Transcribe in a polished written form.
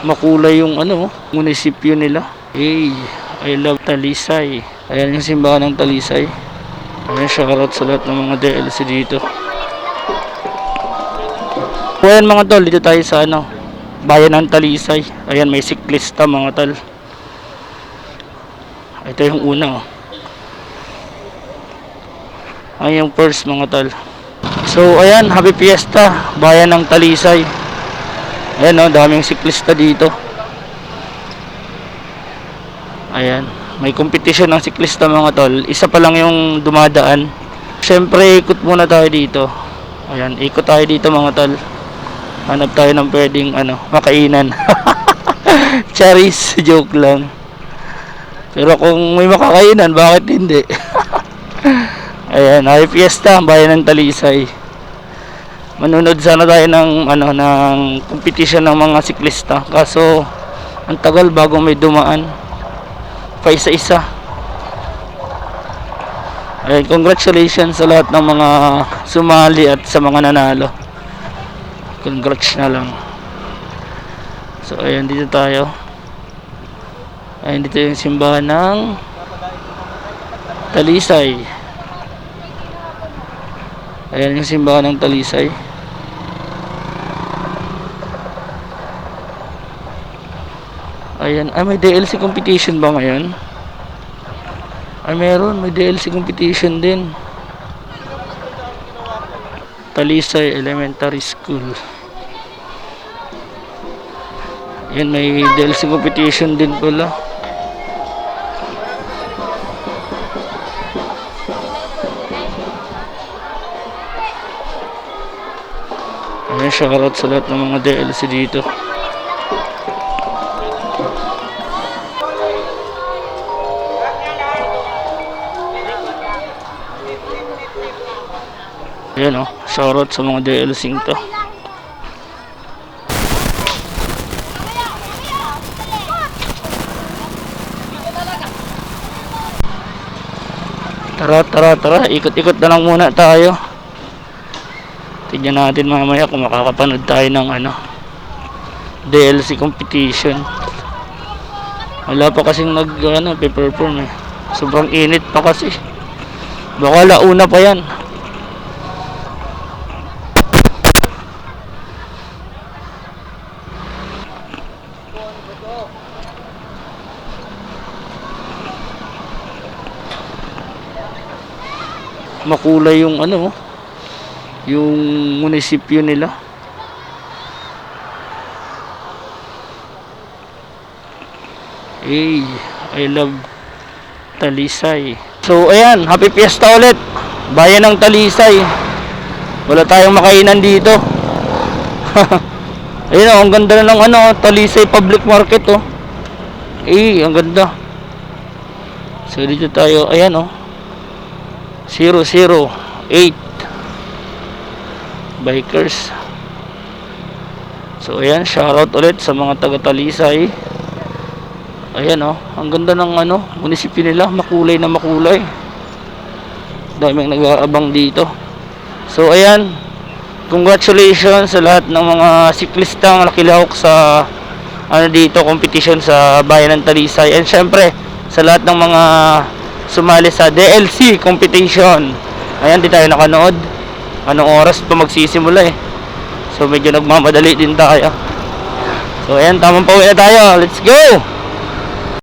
makulay yung ano, munisipyo nila. Hey, I love Talisay. Ayan yung simbahan ng Talisay. Ayan, shoutout sa lahat ng mga DLC dito. So ayan mga tol, dito tayo sa ano, bayan ng Talisay. Ayan, may siklista mga tol. Ito yung una, oh. Ayan yung first mga tol. So ayan, happy fiesta, bayan ng Talisay. Ayan, oh, daming siklista dito. Ayan, may competition ng siklista mga tol. Isa pa lang yung dumadaan. Syempre ikot muna tayo dito. Ayan, ikot tayo dito mga tol. Hanap tayo ng pwedeng ano, makainan. Charis, joke lang. Pero kung may makakainan, bakit hindi? Ayan, happy fiesta, bayan ng Talisay. Manunod sana tayo ng ano, ng competition ng mga siklista. Kaso ang tagal bago may dumaan. Pa isa-isa. Ayan, congratulations sa lahat ng mga sumali at sa mga nanalo. Congrats na lang. So ayan, dito tayo. Ayan, dito yung simbahan ng Talisay. Ayan yung simbahan ng Talisay. Ayan, ay may DLC competition ba ngayon? Ay meron, may DLC competition din. Talisay Elementary School. Ayan, may DLC competition din pala. Ayan, shoutout sa lahat ng mga DLC dito. Ayan, oh, shoutout sa mga DLC to. Tara, ikot-ikot na lang muna tayo. Tignan natin mamaya kung makakapanood tayo ng ano, DLC competition. Wala pa kasing pe-perform eh. Sobrang init pa kasi. Baka launa pa yan. Makulay yung ano, yung munisipyo nila. Hey, I love Talisay. So ayan, happy fiesta ulit, bayan ng Talisay. Wala tayong makainan dito. Ayun, oh, ang ganda na ng ano, Talisay Public Market, oh. Ang ganda. So dito tayo, ayan, oh, 008 bikers. So ayan, shoutout ulit sa mga taga Talisay. Ayan, oh, ang ganda ng ano, munisipyo nila, makulay na makulay. Daming nag-aabang dito. So ayan, congratulations sa lahat ng mga siklistang nakilahok sa ano dito, competition sa bayan ng Talisay. And syempre sa lahat ng mga sumali sa DLC competition. Ayan, di tayo nakanood. Anong oras pa magsisimula eh. So medyo nagmamadali din tayo. So ayan, tamang pauwi na tayo. Let's go!